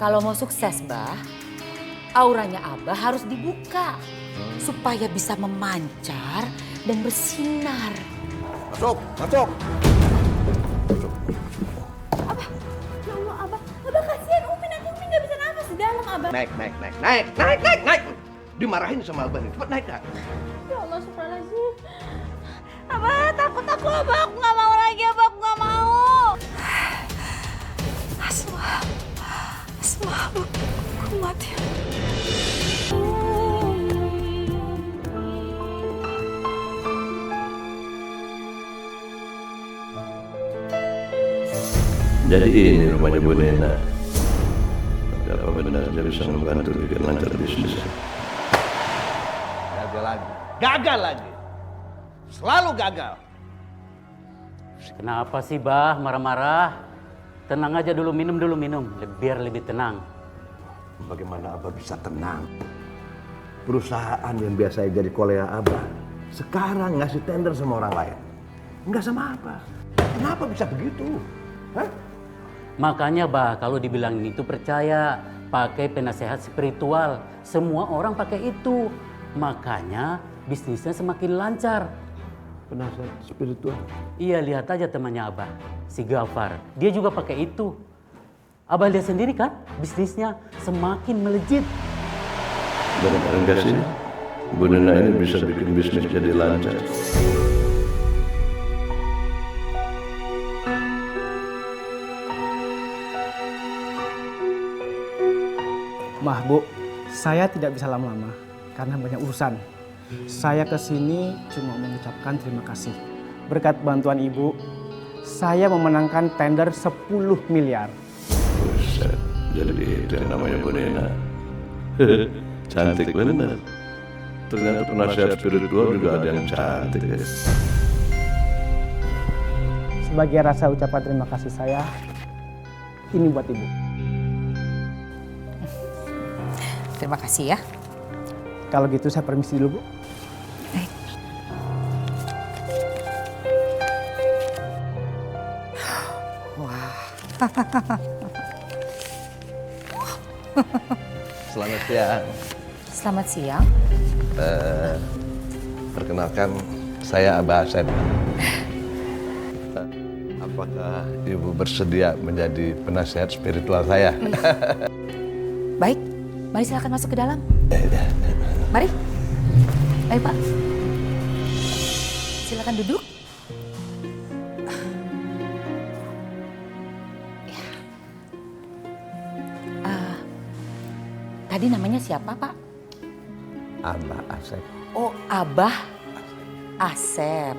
Kalau mau sukses, Bah, auranya Abah harus dibuka supaya bisa memancar dan bersinar. Masuk, masuk. Abah, ya Allah Abah, Abah kasihan Umi, nanti Umi nggak bisa nafas di dalam Abah. Naik. Dimarahin sama Abah nih, cepet naik dah. Ya Allah, subhanallah. Abah, takut aku Abah, aku nggak mau lagi Abah, aku nggak mau. Asma, aku mati. Jadi ini rumahnya Bu Nena. Tapi apa benar dia bisa membantu bikin lancar bisnis? Gagal lagi. Selalu gagal. Kenapa sih Bah marah-marah? Tenang aja dulu, minum biar lebih tenang. Bagaimana Abah bisa tenang? Perusahaan yang biasanya jadi kolea Abah sekarang ngasih tender sama orang lain. Enggak sama Abah. Kenapa bisa begitu? Hah? Makanya Bah, kalau dibilangin itu percaya, pakai penasehat spiritual. Semua orang pakai itu. Makanya bisnisnya semakin lancar. Penasehat spiritual. Iya, lihat aja temannya Abah, si Gafar. Dia juga pakai itu. Abah lihat sendiri kan, bisnisnya semakin melejit. Barang-barang kasih, Bu Nena ini bisa bikin bisnis jadi lancar. Mah, Bu, saya tidak bisa lama-lama karena banyak urusan. Saya kesini cuma mengucapkan terima kasih. Berkat bantuan Ibu, saya memenangkan tender 10 miliar. Buset, jadi itu yang namanya Bu Nena. Cantik bener. Ternyata penasihat spiritual juga ada yang cantik ya. Sebagai rasa ucapan terima kasih saya, ini buat Ibu. Terima kasih ya. Kalau gitu saya permisi dulu, Bu. Baik. Wah. Selamat siang. Selamat siang. Perkenalkan, saya Abah Asep. Apakah Ibu bersedia menjadi penasihat spiritual saya? Baik, mari silakan masuk ke dalam. Mari. Ayo Pak. Silakan duduk. Ya. Tadi namanya siapa Pak? Abah Asep. Oh, Abah Asep.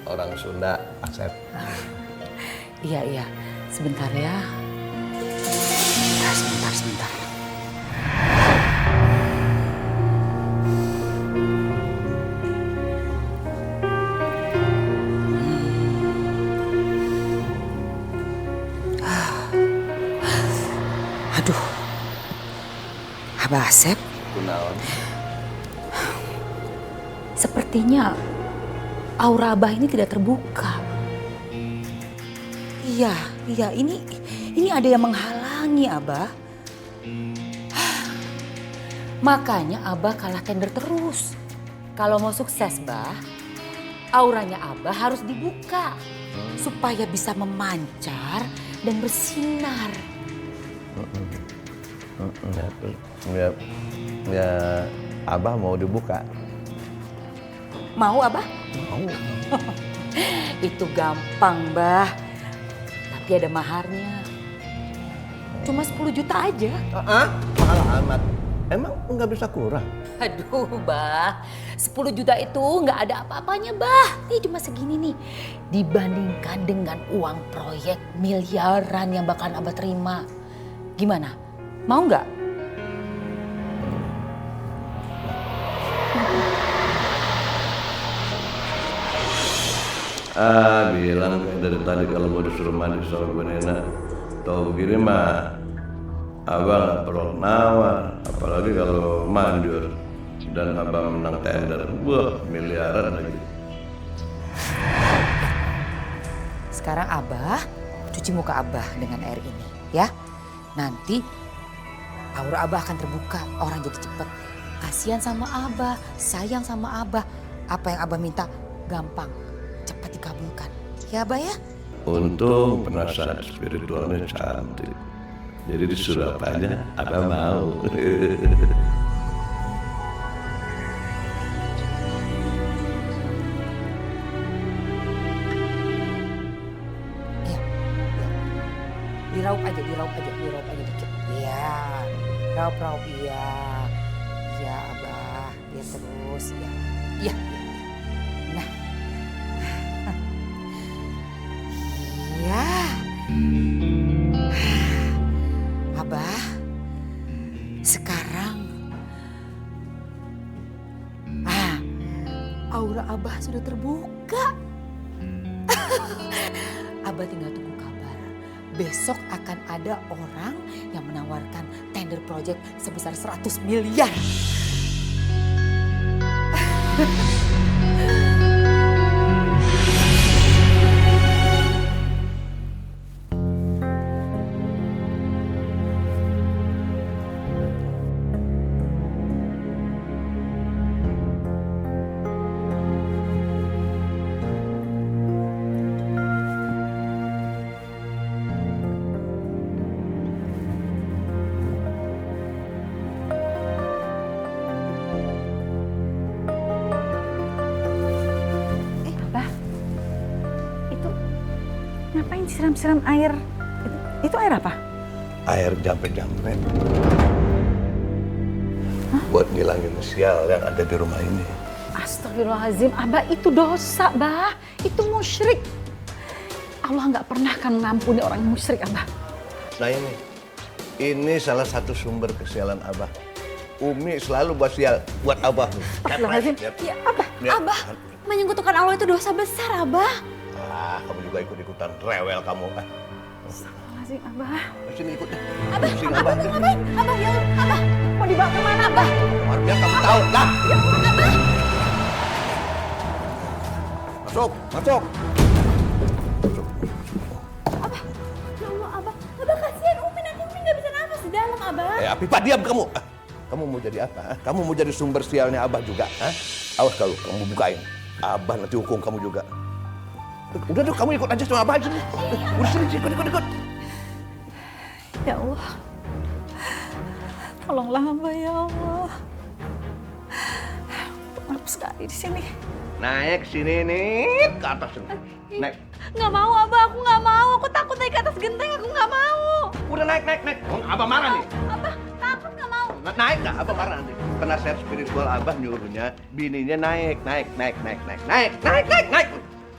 Orang Sunda, Asep. Iya. Sebentar ya. Sebentar. Aduh. Abah Asep. Kunaon? Sepertinya aura Abah ini tidak terbuka. Iya, ini ada yang menghalangi Abah. Makanya Abah kalah tender terus. Kalau mau sukses, Bah, auranya Abah harus dibuka supaya bisa memancar dan bersinar. Ya, Abah mau dibuka. Mau Abah? Mau. Itu gampang, Bah. Tapi ada maharnya. Cuma 10 juta aja. Mahal amat. Emang nggak bisa kurang? Aduh, Bah. 10 juta itu nggak ada apa-apanya, Bah. Ini cuma segini nih. Dibandingkan dengan uang proyek miliaran yang bakalan Abah terima. Gimana? Mau nggak? Bilang dari tadi kalau mau disuruh mandi sama Bu Nena. Tahu begini mah, Abang nggak perlu nawar. Apalagi kalau manjur dan Abang menang tender. Wah, miliaran lagi. Sekarang Abah cuci muka Abah dengan air ini. ya. Nanti aura Abah akan terbuka, orang jadi cepet. Kasihan sama Abah, sayang sama Abah. Apa yang Abah minta gampang, cepat dikabulkan. Ya Abah ya? Untung penasehat spiritualnya cantik. Jadi disuruh apa aja, Abah mau. Iya. Diraup aja dikit. Iya. Raup, iya. Iya Abah, biar terus ya. Iya. Nah. Iya. Abah, sekarang aura Abah sudah terbuka. Abah tinggal tunggu kabar. Besok akan ada orang yang menawarkan tender project sebesar 100 miliar. Abah, itu ngapain siram-siram air? Itu air apa? Air jamret-jamret. Buat ngilangin sial yang ada di rumah ini. Astagfirullahaladzim, Abah itu dosa, Bah. Itu musyrik. Allah nggak pernah kan mengampuni orang musyrik, Abah. Nah ini salah satu sumber kesialan Abah. Umi selalu buat sial buat Abah. Astagfirullahaladzim. Ya Abah, menyekutukan Allah itu dosa besar Abah. Kamu juga ikut-ikutan rewel kamu. Astagfirullahaladzim, Abah. Sini ikut deh. Abah, Pusing, Abah mau ngapain? Abah, ya Allah, Abah. Mau dibawa kemana Abah? Biar kamu tahu lah. Masuk. Ya Allah Abah, Abah kasihan Umi, nanti Umi nggak bisa nafas di dalam Abah. Apipa diam kamu. Kamu mau jadi apa? Kamu mau jadi sumber sialnya Abah juga? Awas kalau kamu bukain. Abah nanti hukum kamu juga. Udah tuh kamu ikut aja sama Abah aja. Udah sini ikut. Ya Allah. Tolonglah hamba ya Allah. Maaf sekali di sini. Naik sini nih ke atas sini. Naik. Nggak mau Abah, aku nggak mau. Aku takut naik ke atas genteng, aku nggak mau. Udah naik. Abah marah nih. Abah takut nggak mau. Naik nggak? Abah marah nanti. Penasehat spiritual Abah nyuruhnya bininya naik.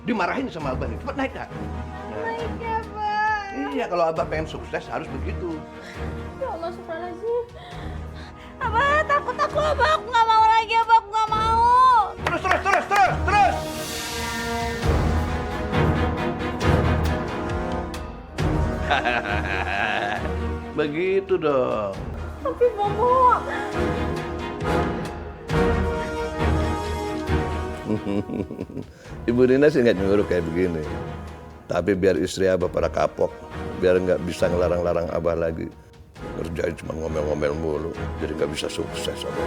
Dimarahin sama Abah nih. Cepet naik nggak? Naik ya Abah. Iya, kalau Abah pengen sukses harus begitu. Ya Allah subhanallah. Abah takut aku Abah, aku nggak mau lagi Abah, aku nggak mau. Terus. Begitu dong. Tapi Bobo. Ibu Nina sih nggak nyuruh kayak begini. Tapi biar istri Abah pada kapok, biar nggak bisa ngelarang-larang Abah lagi. Ngerjain cuma ngomel-ngomel mulu, jadi nggak bisa sukses Abah.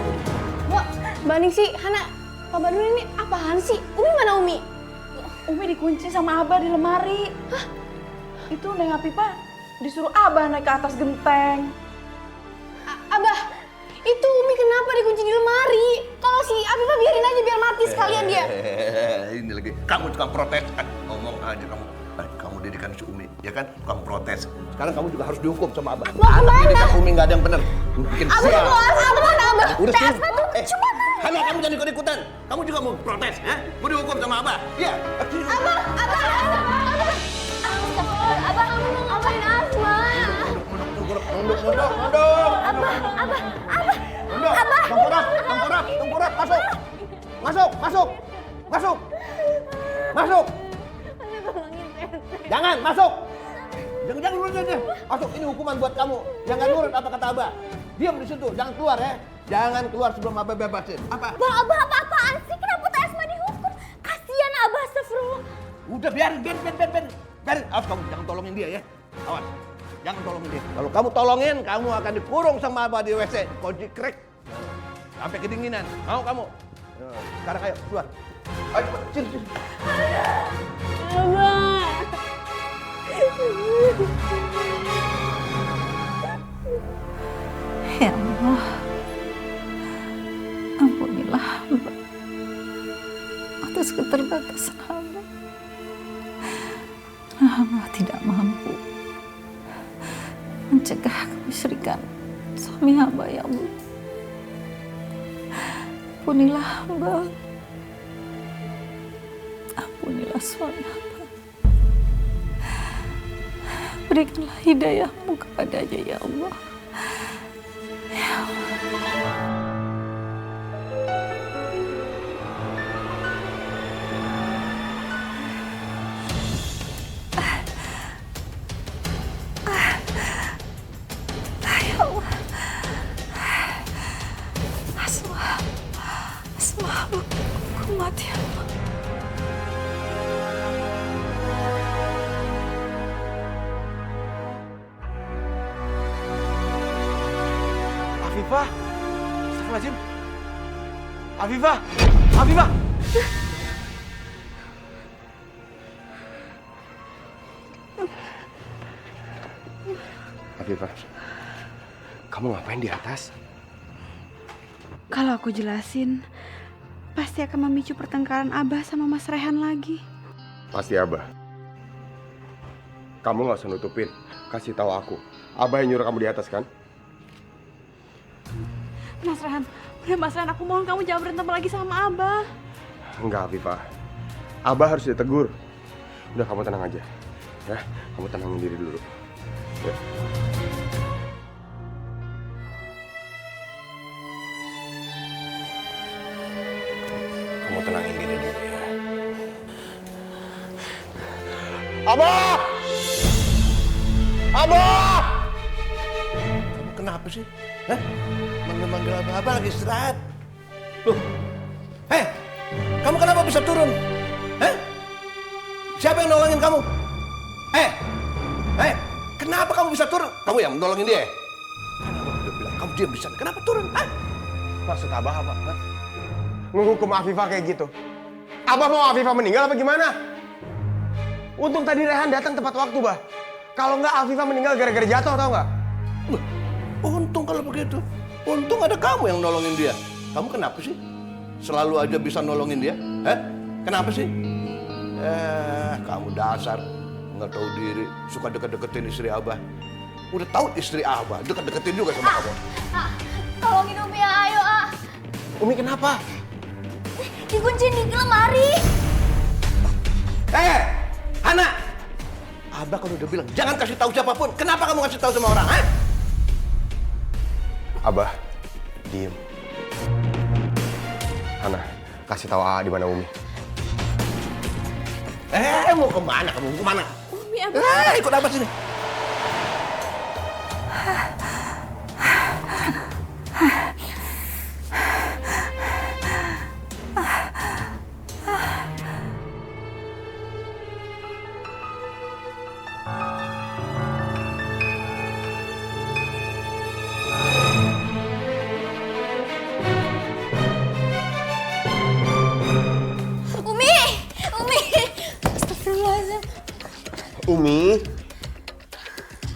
Wah, Mbak sih, Hana, Pak Badun ini apaan sih? Umi mana Umi? Umi dikunci sama Abah di lemari. Hah? Itu Neng Apipa disuruh Abah naik ke atas genteng. Abah, itu Umi kenapa dikunci di lemari? Kalau si Abah biarin aja biar mati sekalian dia. Ini lagi, kamu tukang protes. Ngomong aja kamu. Kamu didikan si Umi, ya kan? Tukang protes. Sekarang kamu juga harus dihukum sama Abah. Mau kemana? Didikan Umi nggak ada yang benar. Bikin Abah sial. mau Abah mana Abah? Udah Tes sini. batu cuma. Hana, kamu jangan ikut-ikutan. Kamu juga mau protes, ya? Mau dihukum sama Abah? Iya. Sini. Abah. Abah kamu mau ngapain Asma? Tungkurap. Tungkurap. Masuk. Jangan, masuk. Jangan nurut aja. Masuk, ini hukuman buat kamu. Jangan nurut apa kata Abah. Diam di situ, jangan keluar ya. Jangan keluar sebelum Abah bebasin. Apa? Bang Abah apa-apaan sih? Kenapa Teh Asma dihukum? Kasihan Abah, astagfirullah. Udah biarin. Awas kamu, jangan tolongin dia ya. Awas. Jangan tolongin dia. Kalau kamu tolongin, kamu akan dikurung sama Abah di WC. Kunci krek. Sampai kedinginan. Mau kamu? Sekarang ayo, keluar. Ayo, cepat. Sini. Ya Allah, ampunilah hamba atas keterbatasan hamba. Hamba tidak mampu mencegah kemusyrikan suami hamba, ya Allah. Ampunilah hamba, ampunilah suami hamba. Berikanlah hidayahmu kepadanya, ya Allah. Aku mati, ya Allah. Afifah, astagfirullahaladzim. Afifah, Afifah. Afifah, kamu ngapain di atas? Kalau aku jelasin, pasti akan memicu pertengkaran Abah sama Mas Rehan lagi. Pasti Abah. Kamu gak usah nutupin, kasih tahu aku. Abah yang nyuruh kamu di atas kan? Mas Rehan, udah Mas Rehan, aku mohon kamu jangan berantem lagi sama Abah. Enggak, Afifah. Abah harus ditegur. Udah, kamu tenang aja. Ya, kamu tenangin diri dulu. Ya. Kamu tenangin diri dulu ya. Abah! Abah! Kamu kenapa sih? Hah? Manggil-manggil Abah lagi istirahat. Loh. Hei, kamu kenapa bisa turun? Hah? Siapa yang nolongin kamu? Kenapa kamu bisa turun? Kamu yang nolongin dia? Kan Abah udah bilang kamu diam di sana. Kenapa turun? Hah? Maksud Abah apa? Hah? Ngehukum Afifah kayak gitu. Abah mau Afifah meninggal apa gimana? Untung tadi Rehan datang tepat waktu, Bah. Kalau nggak Afifah meninggal gara-gara jatuh, tau nggak? Untung kalau begitu. Untung ada kamu yang nolongin dia. Kamu kenapa sih? Selalu aja bisa nolongin dia? Kenapa sih? Kamu dasar nggak tahu diri, suka deket-deketin istri Abah. Udah tahu istri Abah, deket-deketin juga sama kamu. Tolongin Umi ya, ayo Umi kenapa? dikunci di lemari. Hana! Abah kalau udah bilang jangan kasih tahu siapapun. Kenapa kamu kasih tahu sama orang? Abah, diem. Hana, kasih tahu AA di mana Umi. Mau kemana kamu? Mau kemana? Umi, Abah. Ikut Abah sini.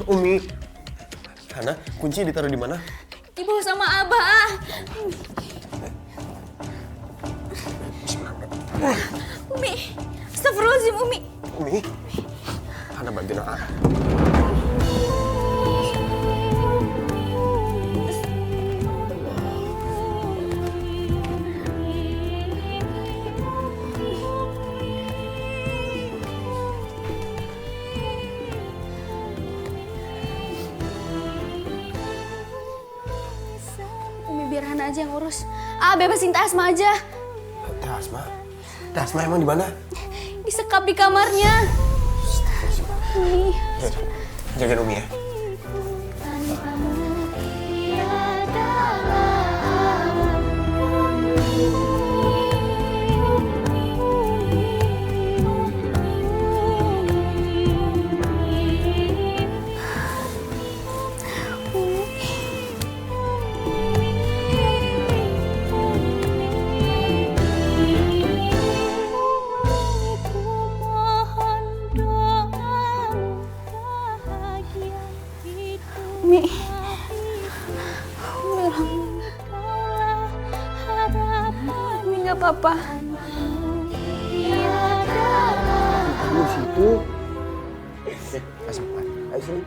Umi, Hana, kunci ditaruh di mana? Dibawa sama Abah. Umi, astagfirullahaladzim Umi. Umi, Hana bantuin AA. Biar Hana aja yang urus. Bebasin Teh Asma aja. Teh Asma? Teh Asma emang di mana? Disekap di kamarnya. Umi. Jagain Umi ya. ya Papa? Kamu di situ. Asma, ayo sini.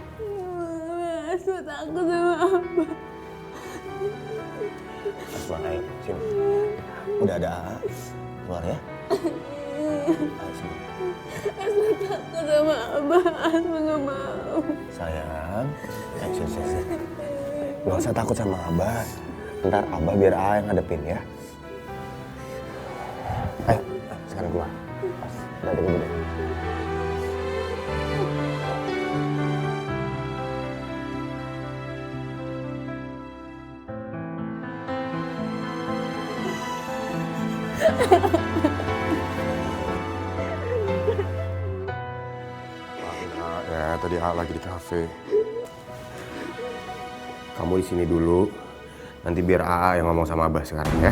Asma takut sama Abah. Asma, ayo sini. Udah ada AA. Keluar ya. Ayo sini. Asma takut sama Abah. Asma gak mau. Sayang, ayo sini. Gak usah takut sama Abah. Ntar Abah biar AA yang ngadepin ya. Ayo, sekarang keluar. Udah ada gede. Ya, tadi A lagi di kafe. Kamu di sini dulu. Nanti biar AA yang ngomong sama Abah sekarang ya.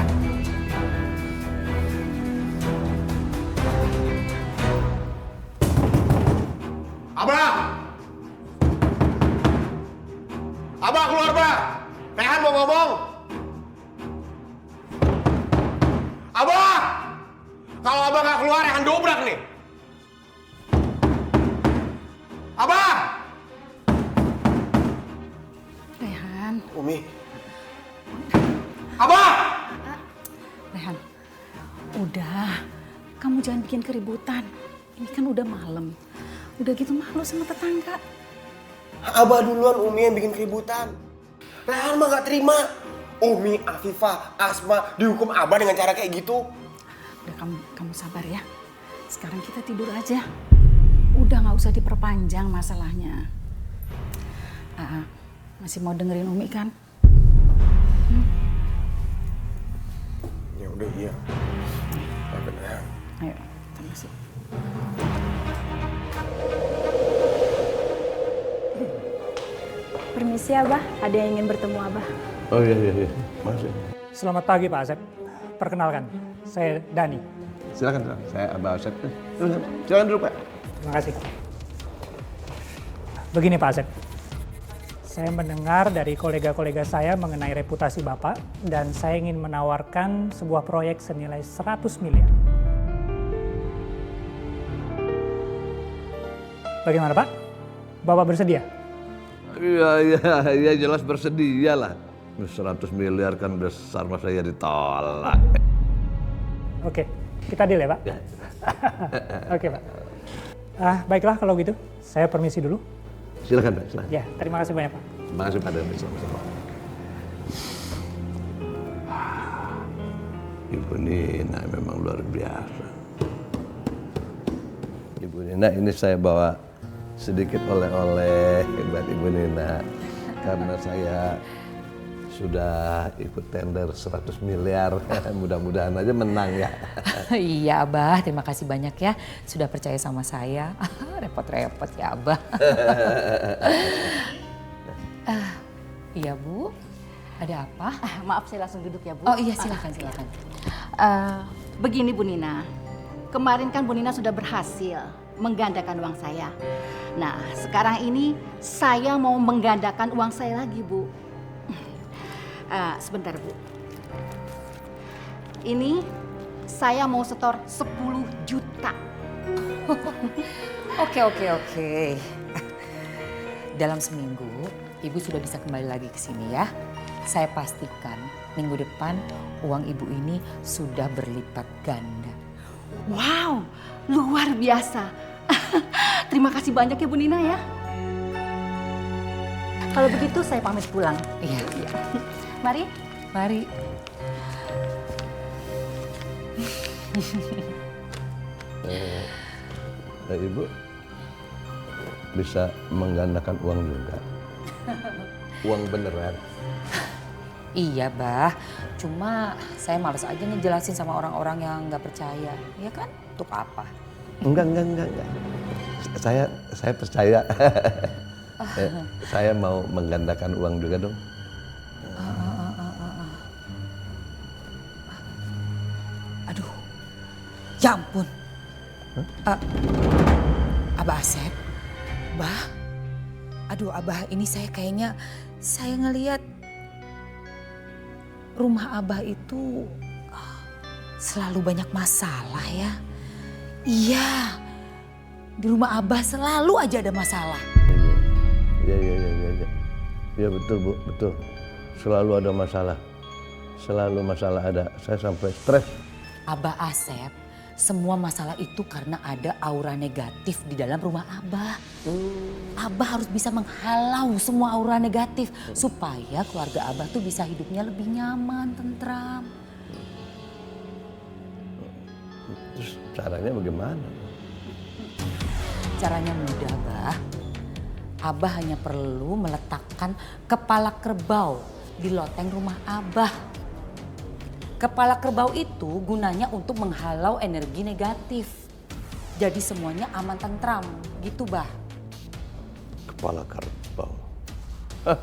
Abah! Abah keluar, Abah! Rehan mau ngomong. Abah! Kalau Abah nggak keluar, Rehan dobrak nih. Abah! Rehan, Umi. Abah! Rehan, udah. Kamu jangan bikin keributan. Ini kan udah malam. Udah gitu malu sama tetangga. Abah duluan Umi yang bikin keributan. Rehan mah gak terima. Umi, Afifah, Asma dihukum Abah dengan cara kayak gitu. Udah kamu sabar ya. Sekarang kita tidur aja. Udah nggak usah diperpanjang masalahnya. Masih mau dengerin Umi kan? Ya udah iya. Bener. Ayo, kita masuk. Permisi Abah, ada yang ingin bertemu Abah. Oh iya. Masuk. Selamat pagi Pak Asep. Perkenalkan, saya Dani. Silakan. Saya Abah Asep. Silakan dulu, Pak. Terima kasih. Begini Pak Asep, saya mendengar dari kolega-kolega saya mengenai reputasi Bapak dan saya ingin menawarkan sebuah proyek senilai 100 miliar. Bagaimana Pak? Bapak bersedia? Iya, jelas bersedia lah. 100 miliar kan besar, masa ya ditolak. Oke, kita deal ya Pak? Ya. Oke Pak. Baiklah kalau gitu, saya permisi dulu. Silakan, Pak. Silakan. Ya, terima kasih banyak Pak. Terima kasih Pak Dani. Sama-sama. Ibu Nina memang luar biasa. Ibu Nina, ini saya bawa sedikit oleh-oleh buat Ibu Nina. Karena saya sudah ikut tender 100 miliar. Mudah-mudahan aja menang ya. Iya Abah, terima kasih banyak ya sudah percaya sama saya. Repot-repot ya Abah. Iya Bu, ada apa? Maaf saya langsung duduk ya Bu. Oh iya silakan. Begini Bu Nina, kemarin kan Bu Nina sudah berhasil menggandakan uang saya. Nah sekarang ini saya mau menggandakan uang saya lagi Bu. Sebentar Bu. Ini saya mau setor 10 juta. Oke. Dalam seminggu Ibu sudah bisa kembali lagi ke sini ya. Saya pastikan minggu depan uang Ibu ini sudah berlipat ganda. Wow, luar biasa. Terima kasih banyak ya Bu Nina ya. Kalau begitu saya pamit pulang. Iya. Mari. Ibu bisa menggandakan uang juga. Uang beneran. Iya Bah, cuma saya malas aja ngejelasin sama orang-orang yang nggak percaya. Ya kan? Untuk apa? Enggak. Saya percaya. Saya mau menggandakan uang juga dong. Aduh, ya ampun. Abah Asep, Bah. Aduh Abah, ini saya kayaknya ngelihat rumah Abah itu selalu banyak masalah ya. Iya, di rumah Abah selalu aja ada masalah. Iya betul Bu, betul. Selalu ada masalah. Selalu masalah ada. Saya sampai stres. Abah Asep, semua masalah itu karena ada aura negatif di dalam rumah Abah. Abah harus bisa menghalau semua aura negatif supaya keluarga Abah tuh bisa hidupnya lebih nyaman, tentram. Terus caranya bagaimana? Caranya mudah, Bah. Abah hanya perlu meletakkan kepala kerbau di loteng rumah Abah. Kepala kerbau itu gunanya untuk menghalau energi negatif. Jadi semuanya aman tentram, gitu Bah. Kepala kerbau. Hah,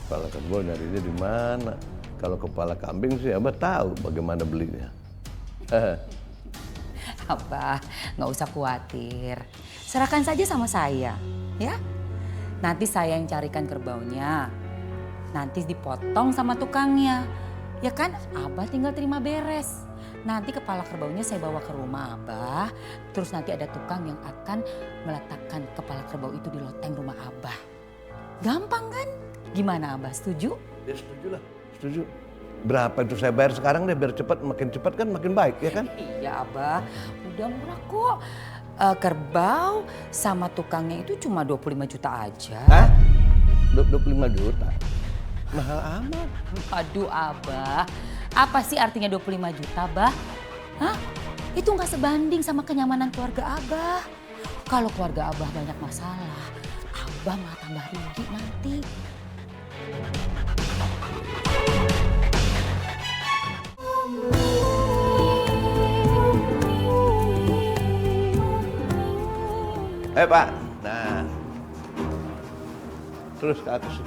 kepala kerbau nyarinya di mana? Kalau kepala kambing sih Abah tahu bagaimana belinya. Abah, nggak usah khawatir. Serahkan saja sama saya, ya. Nanti saya yang carikan kerbaunya. Nanti dipotong sama tukangnya. Ya kan, Abah tinggal terima beres. Nanti kepala kerbaunya saya bawa ke rumah Abah. Terus nanti ada tukang yang akan meletakkan kepala kerbau itu di loteng rumah Abah. Gampang kan? Gimana Abah, setuju? Ya setuju lah, setuju. Berapa itu saya bayar sekarang deh biar cepat, makin cepat kan makin baik ya kan? Iya Abah, udah murah kok. Kerbau sama tukangnya itu cuma 25 juta aja. Hah? 25 juta? Mahal amat. Aduh Abah, apa sih artinya 25 juta Bah? Hah? Itu nggak sebanding sama kenyamanan keluarga Abah. Kalau keluarga Abah banyak masalah, Abah malah tambah rugi nanti. Pak, nah. Terus ke atas.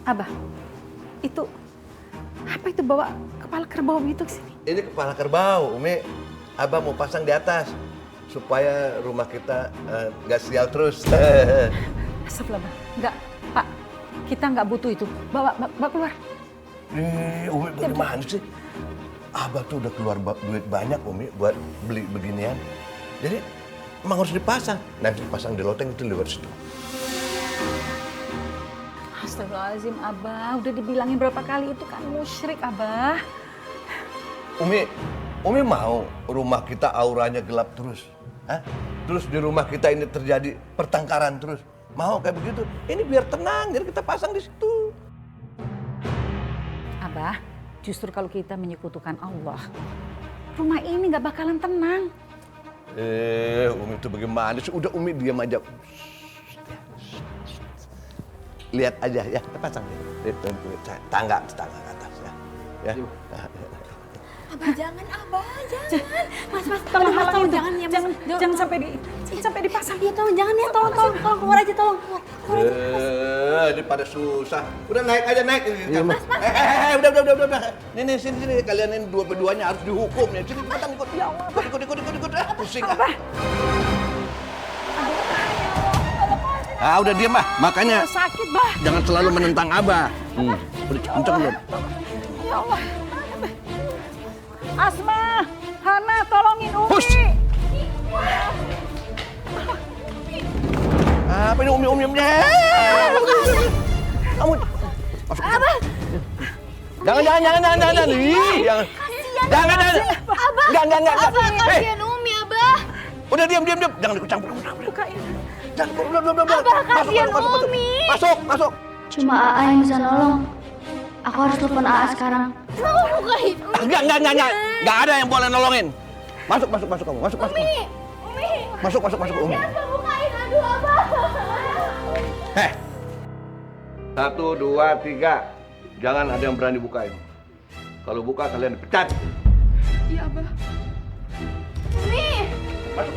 Abah, itu apa itu bawa kepala kerbau gitu ke sini? Ini kepala kerbau, Umi. Abah mau pasang di atas supaya rumah kita nggak sial terus. Astagfirullah, Bang. Enggak, Pak. Kita nggak butuh itu. Bawa keluar. Umi bagaimana sih? Abah tuh udah keluar duit banyak Umi buat beli beginian. Jadi emang harus dipasang. Nanti dipasang di loteng itu lewat situ. Astagfirullahaladzim, Abah. Udah dibilangin berapa kali itu kan musyrik, Abah. Umi mau rumah kita auranya gelap terus. Hah? Terus di rumah kita ini terjadi pertengkaran terus. Mau kayak begitu? Ini biar tenang, jadi kita pasang di situ. Abah, justru kalau kita menyekutukan Allah, rumah ini nggak bakalan tenang. Umi itu bagaimana sih? Udah Umi diam aja. Lihat aja ya, kita pasang tangga ke atas ya. Abah jangan, Abah jangan. Mas, tolong jangan ya, jangan sampai dipasang. Iya tolong jangan ya, tolong keluar aja tolong. Ini pada susah. Udah naik aja naik. Mas. Udah. Ini sini kalian ini dua-duanya harus dihukum ya. Sini datang ikut. Ya Allah. Ikut. Pusing. Apa? Udah diam Bah. Makanya sakit, Bah. jangan selalu menentang Abah. Udah kenceng belum? Ya Allah. Asma, Hana, tolongin Umi. Hush. Apa ini Umi? Kamu masuk. Abah. Jangan. Jangan. Abah. Enggak. Abah kasihan Umi, Abah. Udah diam. Jangan ikut campur. Bukain. Jangan. Abah kasihan Umi. Masuk. Cuma AA yang bisa nolong. Aku harus telepon AA sekarang. Mau bukain. Enggak. Enggak ada yang boleh nolongin. Masuk kamu. Masuk. Umi. Masuk Umi. Jangan bukain, aduh Abah. 1, 2, 3. Jangan ada yang berani bukain. Kalau buka kalian dipecat. Iya, Abah. Umi. Masuk.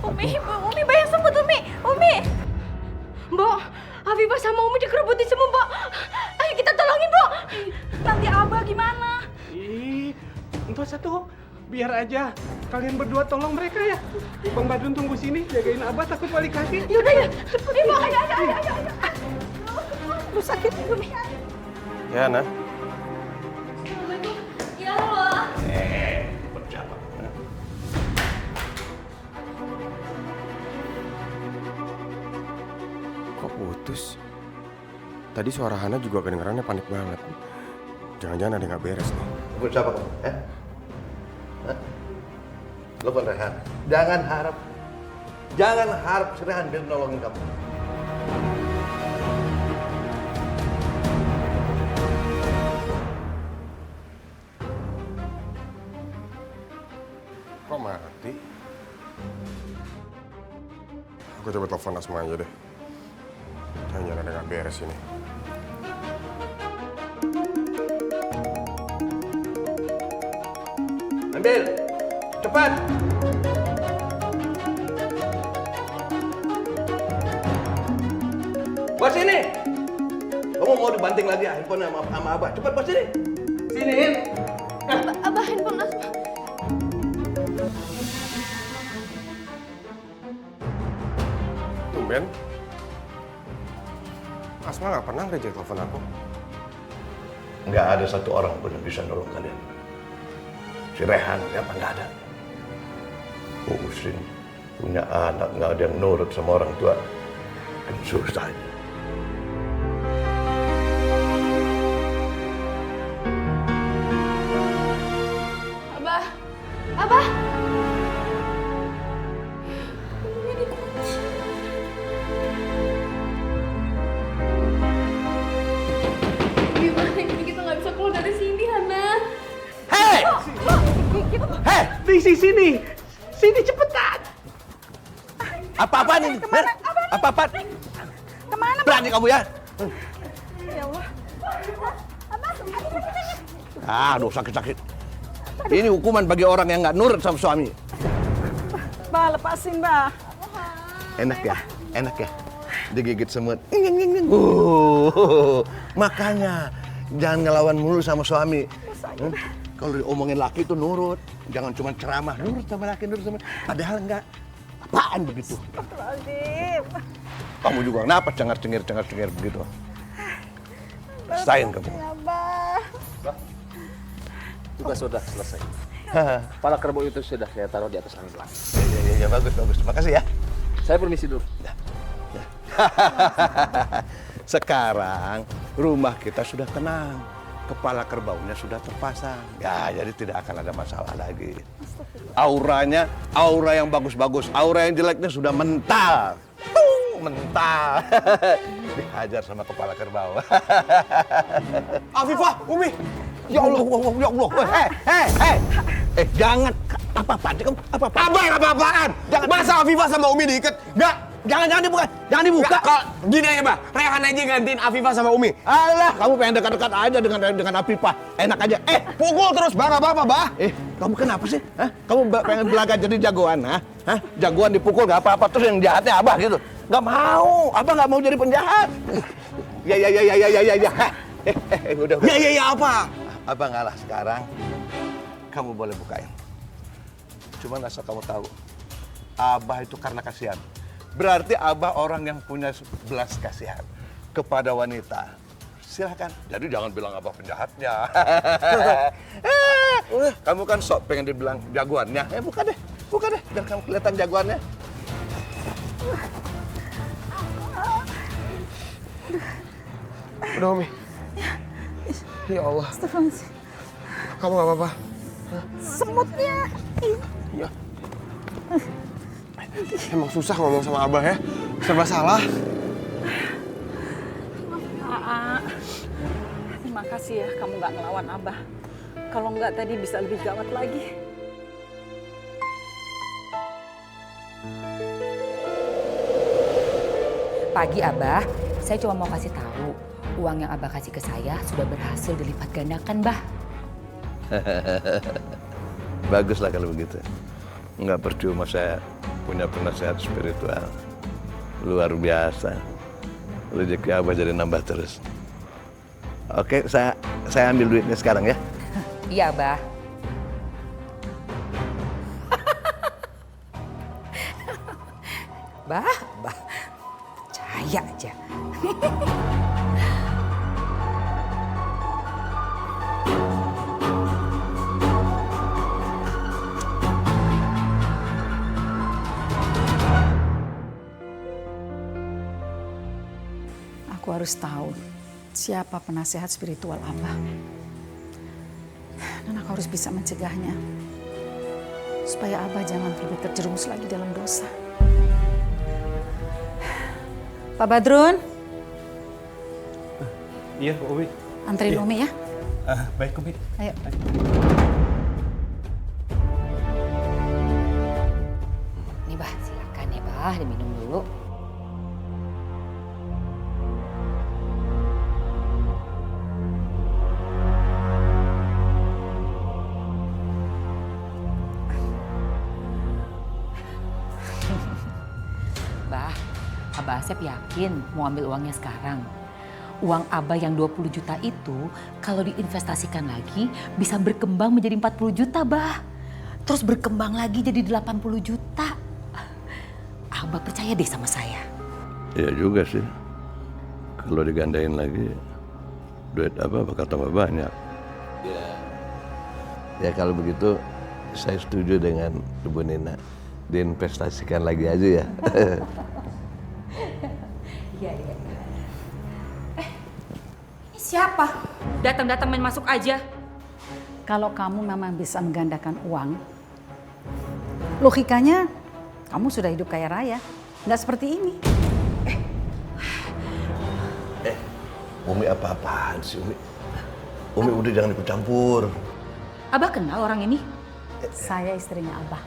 Umi bayang semut, Umi. Mbok, Afifah sama Umi dikerebutin semua, Mbok. Ayo kita tolongin, Mbok. Nanti Abah gimana? Mbak Satu, Biar aja. Kalian berdua tolong mereka ya. Bang Badrun tunggu sini, jagain Abah takut balik kaki. Yaudah ya, cepet ibu, ayo. Lu sakit Umi. Ya, Nah. Assalamualaikum. Ya Allah. Bersiapa? Kok putus? Tadi suara Hana juga kedengarannya panik banget. Jangan-jangan ada yang nggak beres nih. Bersiapa kamu? Lo kan Rehan. Jangan harap si Rehan biar nolongin kamu. Kok mati? Aku coba telepon Asma aja deh. Jangan-jangan ada yang nggak beres ini. Ambil, cepat. Buat sini. Kamu mau dibanting lagi ya handphone sama Abah? Cepat buat sini. Sini. Abah handphone Asma. Tumben. Asma nggak pernah reject telepon aku. Nggak ada satu orang pun yang bisa nolong kalian. Si Rehan, apa nggak ada? Pusing, punya anak nggak ada yang nurut sama orang tua. Kan susah aja. Abah. Gimana ini kita nggak bisa keluar dari sini, Hana? Hei! Hei! Di sini. Sini cepetan. Apa-apaan ini? Apa-apaan? Kemana? Berani kamu ya? Ya Allah. Aduh, sakit-sakit. Ini hukuman bagi orang yang nggak nurut sama suami. Bah, lepasin, Bah. Enak ya? Digigit semut. Makanya jangan ngelawan mulu sama suami. Kalau diomongin laki itu nurut, jangan cuma ceramah nurut sama laki, nurut sama. Padahal enggak. Apaan begitu? Astagfirullahaladzim. Kamu juga kenapa cengar-cengir begitu? Rasain kamu. Abah. Tugas sudah selesai. Kepala kerbau itu sudah saya taruh di atas langit langit. Ya, bagus. Terima kasih ya. Saya permisi dulu. Sekarang rumah kita sudah tenang. Kepala kerbaunya sudah terpasang. Ya, jadi tidak akan ada masalah lagi. Auranya, aura yang bagus-bagus. Aura yang jeleknya sudah mental. Mental. Dihajar sama kepala kerbau. Afifah, Umi. Ya Allah. Jangan apa-apaan kamu? Apa-apaan? Abah yang apa-apaan? Masa Afifah sama Umi diikat? Enggak. Jangan dibuka. Jangan dibuka. Kalau gini aja, Bah. Rehan aja gantiin Afifah sama Umi. Alah, kamu pengen dekat-dekat aja dengan Afifah. Enak aja. Pukul terus, Bah. Nggak apa-apa, Bah. Kamu kenapa sih? Kamu pengen belaga jadi jagoan, Jagoan dipukul nggak apa-apa, terus yang jahatnya Abah gitu. Nggak mau. Abah nggak mau jadi penjahat. Ya. Udah. Ya, apa? Abah ngalah sekarang. Kamu boleh bukain. Cuman asal kamu tahu, Abah itu karena kasihan. Berarti Abah orang yang punya belas kasihan kepada wanita. Silahkan. Jadi jangan bilang Abah penjahatnya. Kamu kan sok pengen dibilang jagoannya. Buka deh. Biar kamu kelihatan jagoannya. Udah, Umi. Ya Allah. Astagfirullahaladzim. Kamu nggak apa-apa? Semutnya. Iya. Emang susah ngomong sama Abah ya. Serba salah. Terima kasih ya kamu nggak ngelawan Abah. Kalau nggak tadi bisa lebih gawat lagi. Pagi Abah, saya cuma mau kasih tahu uang yang Abah kasih ke saya sudah berhasil dilipat gandakan, Bah. Baguslah kalau begitu. Nggak percuma saya punya penasehat spiritual. Luar biasa. Rezeki Abah jadi nambah terus. Oke, saya ambil duitnya sekarang ya. Iya, Abah. Abah percaya aja. Aku harus tahu siapa penasehat spiritual Abah. Dan aku harus bisa mencegahnya. Supaya Abah jangan terlalu terjerumus lagi dalam dosa. Pak Badrun. Iya, Umi. Anterin Umi ya. Baik, Umi. Ayo. Nih Bah, silakan ya Bah, diminum dulu. Bah, Abah Asep yakin mau ambil uangnya sekarang. Uang Abah yang 20 juta itu kalau diinvestasikan lagi bisa berkembang menjadi 40 juta, Bah. Terus berkembang lagi jadi 80 juta. Abah percaya deh sama saya. Iya juga sih. Kalau digandain lagi, duit Abah bakal tambah banyak. Ya kalau begitu, saya setuju dengan Ibu Nina. Diinvestasikan lagi aja ya. Iya. Ini siapa? Datang-datang main masuk aja. Kalau kamu memang bisa menggandakan uang, logikanya kamu sudah hidup kaya raya. Nggak seperti ini. Umi apa-apaan sih Umi? Umi udah jangan ikut campur. Abah kenal orang ini? Saya istrinya Abah.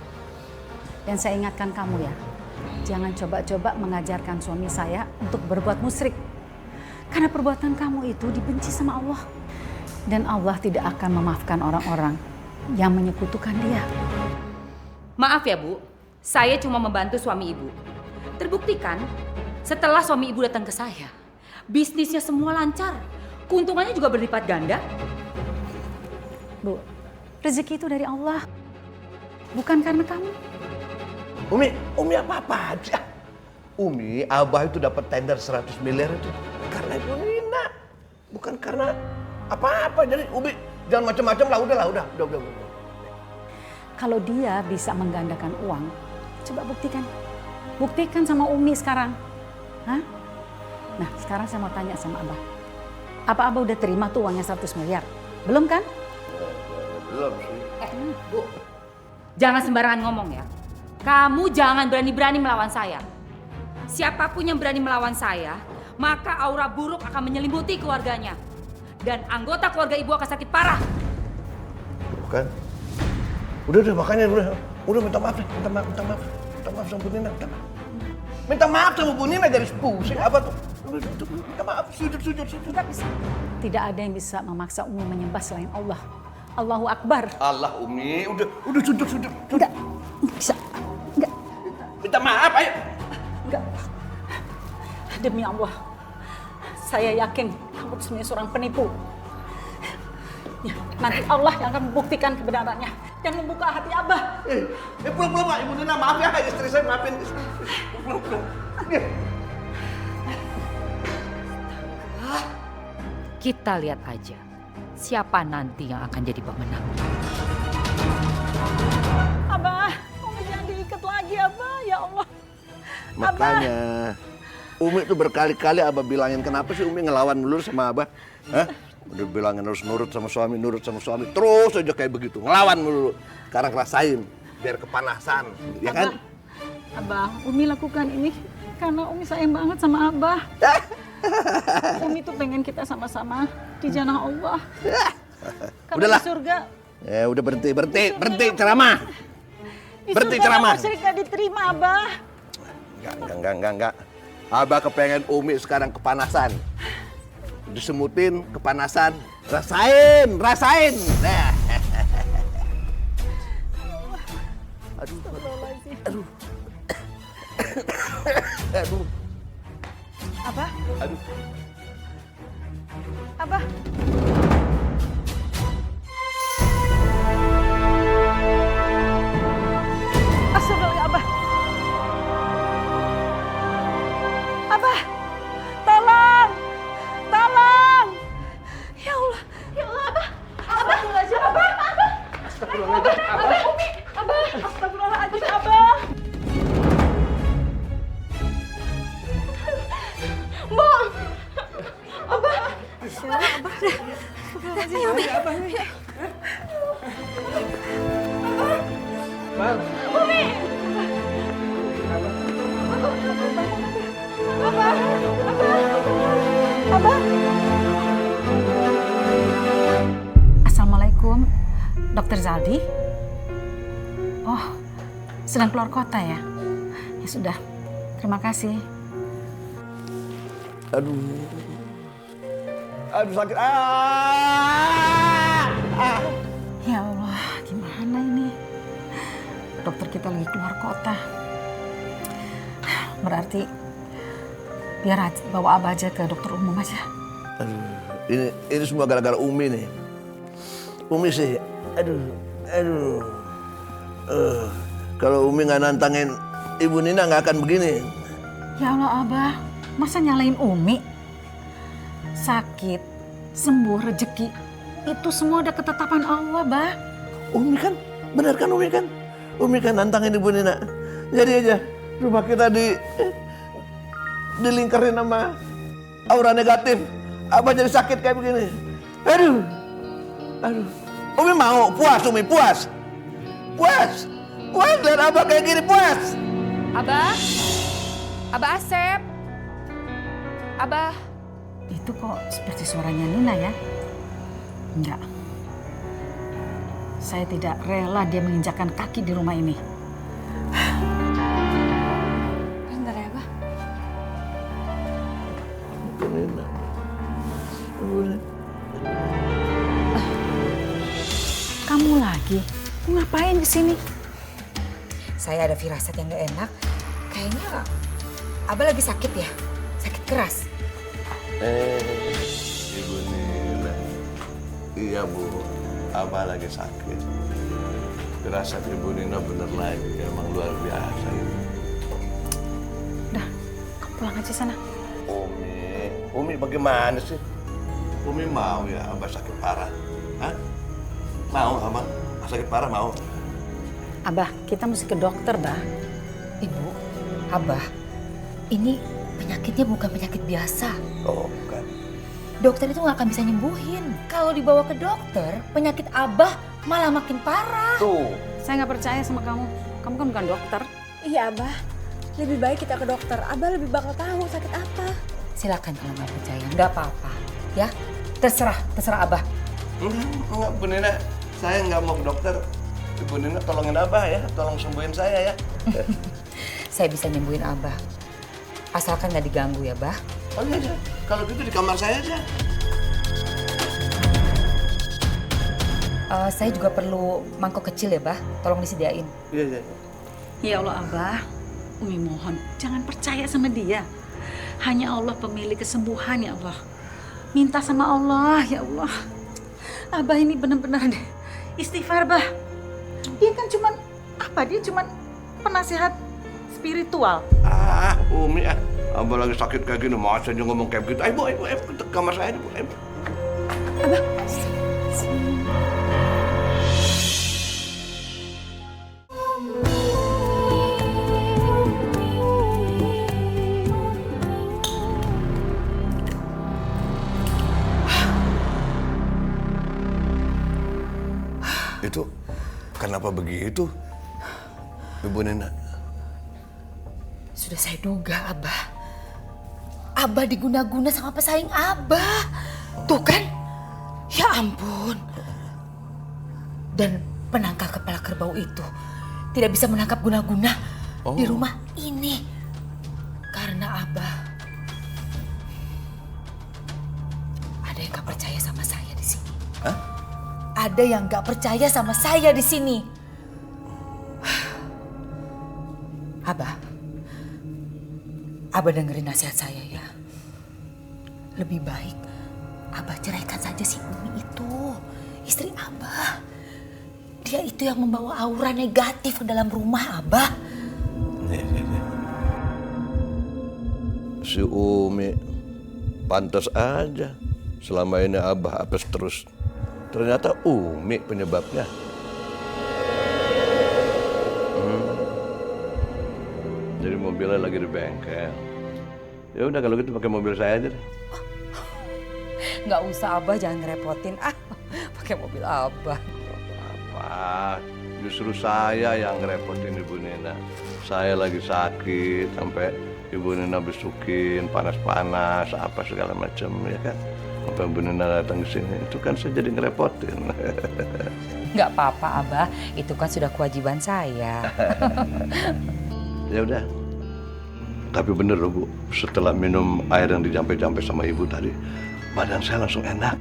Dan saya ingatkan kamu ya, jangan coba-coba mengajarkan suami saya untuk berbuat musyrik. Karena perbuatan kamu itu dibenci sama Allah. Dan Allah tidak akan memaafkan orang-orang yang menyekutukan dia. Maaf ya Bu, saya cuma membantu suami Ibu. Terbuktikan setelah suami Ibu datang ke saya, bisnisnya semua lancar. Keuntungannya juga berlipat ganda. Bu, rezeki itu dari Allah. Bukan karena kamu. Umi apa-apaan sih? Umi, Abah itu dapat tender 100 miliar itu karena Ibu Nina. Bukan karena apa-apa. Jadi Umi jangan macam-macam lah, udah. Kalau dia bisa menggandakan uang, coba buktikan. Buktikan sama Umi sekarang. Hah? Nah, sekarang saya mau tanya sama Abah. Apa Abah udah terima tuh uangnya 100 miliar? Belum kan? Belum sih. Bu, jangan sembarangan ngomong ya. Kamu jangan berani-berani melawan saya. Siapapun yang berani melawan saya, maka aura buruk akan menyelimuti keluarganya. Dan anggota keluarga Ibu akan sakit parah. Bukan? Udah makanya udah minta maaf sama Bu Nina. Minta maaf sama Bu Nina dari pusing apa tuh? Minta maaf, sujud. Tidak bisa. Tidak ada yang bisa memaksa Umi menyembah selain Allah. Allahu Akbar. Allah Umi, udah sujud. Enggak bisa. Enggak. Minta maaf, ayo. Enggak. Demi Allah, saya yakin kamu sebenarnya seorang penipu. Ya, nanti Allah yang akan membuktikan kebenarannya dan membuka hati Abah. Pulang Pak, Ibu Nina, maaf ya, istri saya maafin. Pulang. Kita lihat aja siapa nanti yang akan jadi pemenang. Abah, Umi jangan diikat lagi Abah, ya Allah. Makanya Umi itu berkali-kali Abah bilangin, kenapa sih Umi ngelawan dulu sama Abah? Hah? Udah bilangin harus nurut sama suami, terus aja kayak begitu, ngelawan dulu. Sekarang rasain, biar kepanasan, ya kan? Abah, Umi lakukan ini karena Umi sayang banget sama Abah. Umi tuh pengen kita sama-sama di jannah Allah. Kalau Udahlah. di surga. Ya udah berhenti ceramah. Berhenti ceramah. Syirik gak diterima, Abah. Enggak. Abah kepengen Umi sekarang kepanasan. Disemutin kepanasan. Rasain. Nah. Aduh. Abah. Aduh. Abah. Astagfirullah, Abah. Rizaldi? Oh, sedang keluar kota ya? Ya sudah, terima kasih. Aduh sakit. Ya Allah, gimana ini? Dokter kita lagi keluar kota. Berarti biar bawa Abah aja ke dokter umum aja. Aduh, ini semua gara-gara Umi nih. Umi sih, aduh. Kalau Umi nggak nantangin Ibu Nina nggak akan begini. Ya Allah Abah, masa nyalain Umi? Sakit, sembuh, rezeki, itu semua udah ketetapan Allah, Bah. Umi kan, benar kan Umi kan? Umi kan nantangin Ibu Nina. Jadi aja rumah kita dilingkarin sama aura negatif. Abah jadi sakit kayak begini. Aduh. Umi mau, Umi puas. Puas lihat Abah kayak gini, puas. Abah Asep. Abah. Itu kok seperti suaranya Nina ya? Enggak. Saya tidak rela dia menginjakkan kaki di rumah ini. Bentar ya, Abah. Kamu lagi? Ngapain di sini? Saya ada firasat yang gak enak. Kayaknya Abah lagi sakit ya? Sakit keras. Ibu Nina. Iya Bu, Abah lagi sakit. Firasat Ibu Nina bener lagi, emang luar biasa ini. Udah, kamu pulang aja sana. Umi bagaimana sih? Umi mau ya Abah sakit parah? Hah? Mau Abah sakit parah mau? Abah, kita mesti ke dokter, Bah. Ibu, Abah, ini penyakitnya bukan penyakit biasa. Oh, bukan. Dokter itu nggak akan bisa nyembuhin. Kalau dibawa ke dokter, penyakit Abah malah makin parah. Tuh. Saya nggak percaya sama kamu. Kamu kan bukan dokter. Iya, Abah. Lebih baik kita ke dokter. Abah lebih bakal tahu sakit apa. Silakan kalau nggak percaya, nggak apa-apa. Ya, terserah Abah. Enggak, Bu Nina. Saya nggak mau ke dokter. Ibu Nina tolongin Abah ya, tolong sembuhin saya ya. Saya bisa nyembuhin Abah. Asalkan nggak diganggu ya, Bah. Oh iya, kalau gitu di kamar saya aja. Saya juga perlu mangkok kecil ya, Bah. Tolong disediain. Iya. Ya Allah, Abah. Umi mohon, jangan percaya sama dia. Hanya Allah pemilik kesembuhan, ya Allah. Minta sama Allah, ya Allah. Abah ini benar-benar deh. Istighfar, Bah. Dia kan cuman, dia cuman penasihat spiritual. Umi Abah lagi sakit kayak gini, masa aja ngomong kayak gitu. Ayo, Bu, ke kamar saya, Bu. Ayo. Abah, Itu kenapa begitu, Ibu Nina? Sudah saya duga, Abah. Abah diguna-guna sama pesaing Abah. Tuh kan? Ya ampun. Dan penangkal kepala kerbau itu tidak bisa menangkap guna-guna di rumah ini. Karena Abah ada yang gak percaya sama saya di sini. Hah? Ada yang gak percaya sama saya di sini. Abah dengerin nasihat saya ya. Lebih baik Abah ceraikan saja si Umi itu. Istri Abah. Dia itu yang membawa aura negatif ke dalam rumah Abah. Si Umi pantas aja. Selama ini Abah apes terus. Ternyata Umi penyebabnya. Jadi mobilnya lagi di bengkel. Ya udah kalau gitu pakai mobil saya aja deh. Nggak usah Abah, jangan ngerepotin. Pakai mobil Abah. Apa? Justru saya yang ngerepotin Ibu Nina. Saya lagi sakit sampai Ibu Nina besukin panas-panas apa segala macam ya kan. Apa Bu Nina datang ke sini? Itu kan saya jadi ngerepotin. Nggak apa-apa, Abah. Itu kan sudah kewajiban saya. Ya udah. Tapi bener loh, Bu. Setelah minum air yang dijampe-jampe sama Ibu tadi, badan saya langsung enak.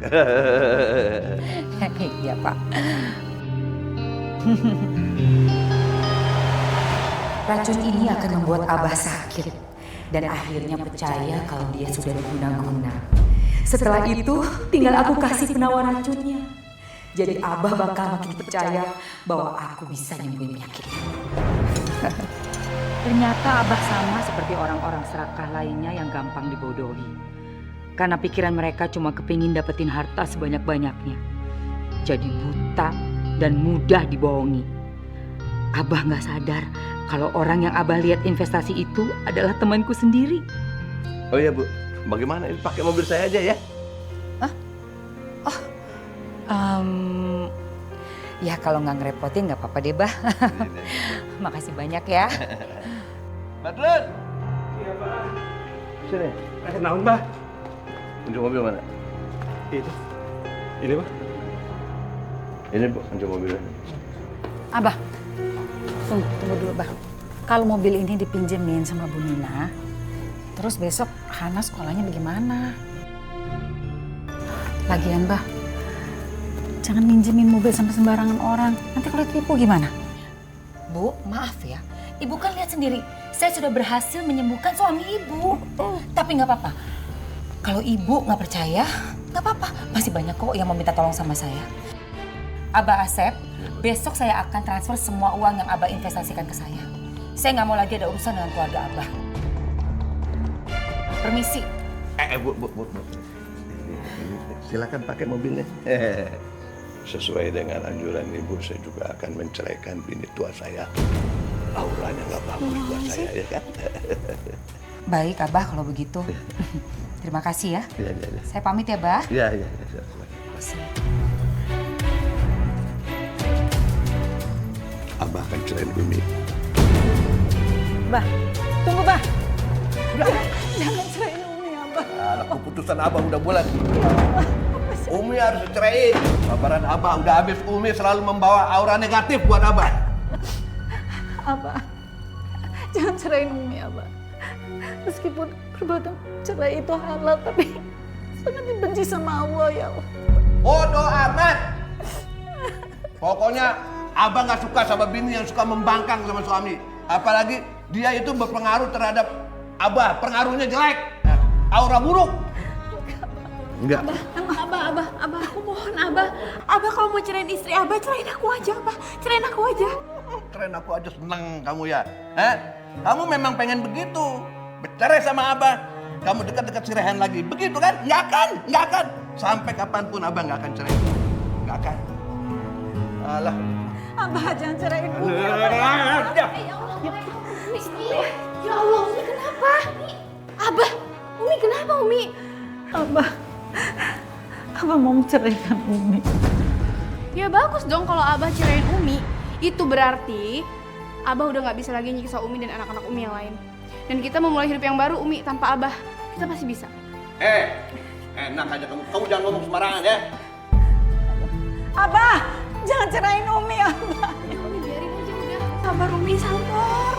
Iya, Pak. Racun ini akan membuat Abah sakit dan akhirnya percaya kalau dia sudah diguna-guna. Setelah itu, tinggal aku kasih penawar racunnya. Jadi Abah bakal makin percaya bahwa aku bisa nyembuhin penyakitnya. Ternyata Abah sama seperti orang-orang serakah lainnya yang gampang dibodohi. Karena pikiran mereka cuma kepingin dapetin harta sebanyak-banyaknya. Jadi buta dan mudah dibohongi. Abah nggak sadar kalau orang yang Abah lihat investasi itu adalah temanku sendiri. Oh iya Bu, bagaimana ini pakai mobil saya aja ya? Ya kalau nggak ngerepotin nggak apa-apa deh, Bah. Makasih banyak ya. Badrun! Iya, Pak. Sini. Naon, Bah? Kunci mobil mana? Itu. Ini, Bah. Ini Bu, kunci mobilnya. Abah, tunggu dulu, Bah. Kalau mobil ini dipinjemin sama Bu Nina, terus besok Hana sekolahnya bagaimana? Lagian, Bah, jangan minjemin mobil sama sembarangan orang. Nanti kalau tipu gimana? Bu, maaf ya. Ibu kan lihat sendiri, saya sudah berhasil menyembuhkan suami ibu. Tapi nggak apa-apa. Kalau ibu nggak percaya, nggak apa-apa. Masih banyak kok yang mau minta tolong sama saya. Abah Asep, besok saya akan transfer semua uang yang Abah investasikan ke saya. Saya nggak mau lagi ada urusan dengan keluarga Abah. Permisi. Bu. Silakan pakai mobilnya. Sesuai dengan anjuran Ibu, saya juga akan menceraikan bini tua saya. Auranya nggak bagus buat saya, ya kan? Baik, Abah kalau begitu. Terima kasih ya. Iya. Saya pamit ya, Bah. Iya. Abah akan cerain Umi. Bah, tunggu, Bah. Jangan cerain Umi, Abah. Nah, keputusan Abah udah bulat. Umi harus dicerain. Sabaran Abah udah habis. Umi selalu membawa aura negatif buat Abah. Abah, jangan cerain Umi, Abah. Meskipun perbuatan cerai itu halal, tapi sangat dibenci sama Allah, ya Allah. Bodoh amat. Pokoknya Abah nggak suka sama bini yang suka membangkang sama suami. Apalagi dia itu berpengaruh terhadap Abah. Pengaruhnya jelek. Aura buruk. Enggak. Abah, aku mohon Abah. Abah kalau mau cerain istri Abah, cerain aku aja, Abah. Cerain aku aja. Cerain aku aja seneng kamu ya. Kamu memang pengen begitu. Bercerai sama Abah. Kamu dekat-dekat si Rehan lagi. Begitu kan? Nggak akan. Sampai kapanpun Abah nggak akan cerai. Nggak akan. Alah. Abah, jangan cerain Umi. Ya Allah, Umi kenapa? Abah, Umi kenapa, Umi? Abah mau menceraikan Umi. Ya bagus dong kalau Abah cerain Umi. Itu berarti Abah udah nggak bisa lagi nyiksa Umi dan anak-anak Umi yang lain. Dan kita memulai hidup yang baru, Umi, tanpa Abah. Kita pasti bisa. Enak aja kamu. Kamu jangan ngomong sembarangan ya. Abah, jangan cerain Umi, Abah. Umi biarin aja udah. Sabar, Umi, sabar.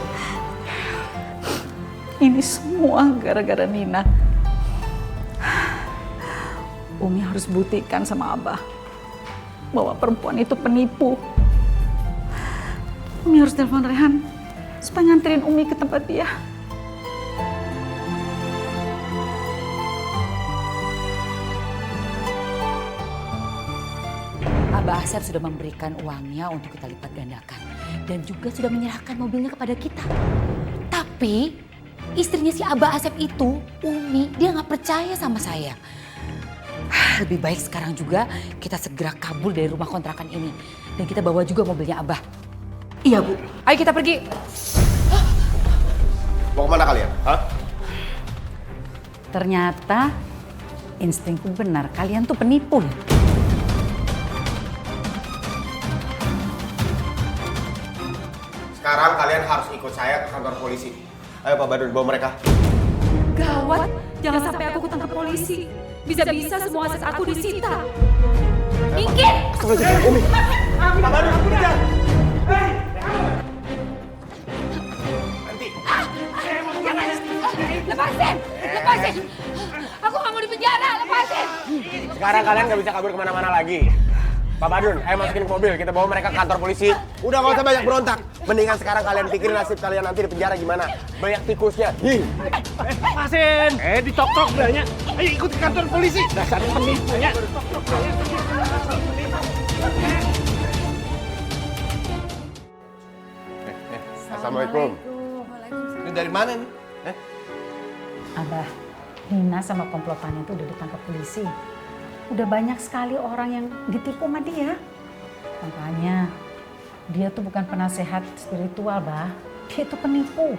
Ini semua gara-gara Nina. Umi harus buktikan sama Abah bahwa perempuan itu penipu. Umi harus telepon Rehan supaya nganterin Umi ke tempat dia. Abah Asep sudah memberikan uangnya untuk kita lipat gandakan. Dan juga sudah menyerahkan mobilnya kepada kita. Tapi istrinya si Abah Asep itu, Umi, dia nggak percaya sama saya. Lebih baik sekarang juga kita segera kabur dari rumah kontrakan ini. Dan kita bawa juga mobilnya Abah. Iya, Bu. Ayo kita pergi. Mau kemana kalian? Ternyata instingku benar, kalian tuh penipu. Sekarang kalian harus ikut saya ke kantor polisi. Ayo Pak Badrun, bawa mereka. Gawat, jangan sampai aku ketangkap polisi. Bisa-bisa semua aset aku disita. Minggir! Umi. Pak Badun, kejar. Nanti. Lepasin! Lepasin! Aku nggak mau di penjara, lepasin! Sekarang kalian nggak bisa kabur kemana-mana lagi. Pak Badun, ayo masukin ke mobil, kita bawa mereka ke kantor polisi. Udah nggak usah banyak berontak. Mendingan sekarang kalian pikirin nasib kalian nanti di penjara gimana. Banyak tikusnya. Masin! Ditok-tok belanya. Ayo ikut ke kantor polisi. Dasar penipunya. Assalamualaikum. Ini dari mana nih? Abah, Nina sama komplotannya tuh udah ditangkap polisi. Udah banyak sekali orang yang ditipu sama dia. Makanya dia tuh bukan penasehat spiritual, Bah. Dia itu penipu.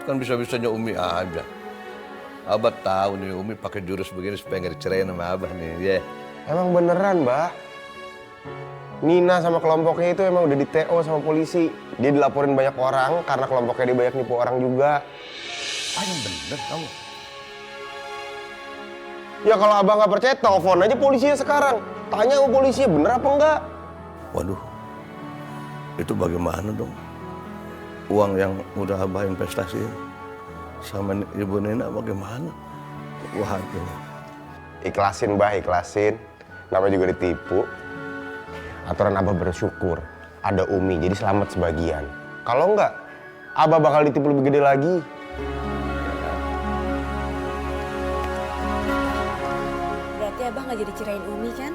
Kan bisa-bisanya Umi aja. Abah tahu nih Umi pakai jurus begini supaya nggak dicerain sama Abah nih, ya. Emang beneran, Mbak. Nina sama kelompoknya itu emang udah di TO sama polisi. Dia dilaporin banyak orang karena kelompoknya dia banyak nipu orang juga. Yang bener kamu. Ya kalau abang nggak percaya, telepon aja polisinya sekarang. Tanya sama polisinya bener apa enggak. Waduh, itu bagaimana dong? Uang yang udah Abah investasiin sama Ibu Nina bagaimana? Waduh. Ikhlasin, Mbah, ikhlasin. Namanya juga ditipu. Aturan Abah bersyukur. Ada Umi, jadi selamat sebagian. Kalau enggak, Abah bakal ditipu lebih gede lagi. Berarti Abah nggak jadi cerain Umi kan?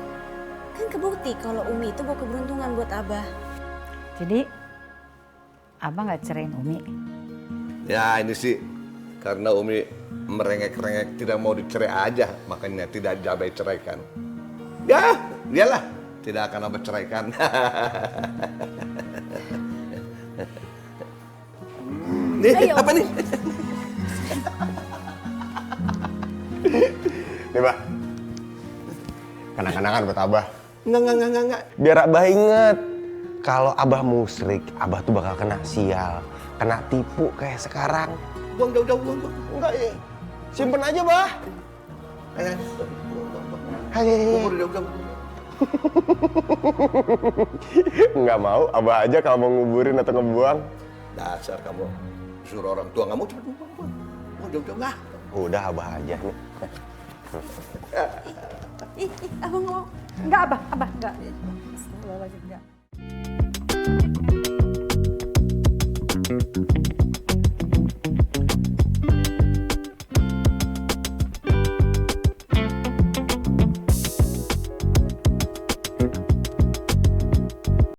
Kan kebukti kalau Umi itu bawa keberuntungan buat Abah. Jadi, Abah nggak cerain Umi. Ya ini sih karena Umi merengek-rengek tidak mau dicerai aja, makanya tidak Abah ceraikan. Ya, iyalah, tidak akan Abah ceraikan. Nih, apa nih? Nih, Bah. Kenang-kenangan buat Abah. Enggak. Biar Abah inget. Kalau Abah musyrik, Abah tuh bakal kena sial. Kena tipu kayak sekarang. Buang jauh-jauh. Enggak ya. Simpen aja, Bah. Ayo. Nggak mau, Abah aja kalau mau nguburin atau ngebuang. Dasar kamu suruh orang tua nggak mau cepet buang. Mau jauh-jauh nggak? Udah Abah aja nih. Abah nggak mau. Enggak, Abah, enggak. Astagfirullahaladzim, enggak.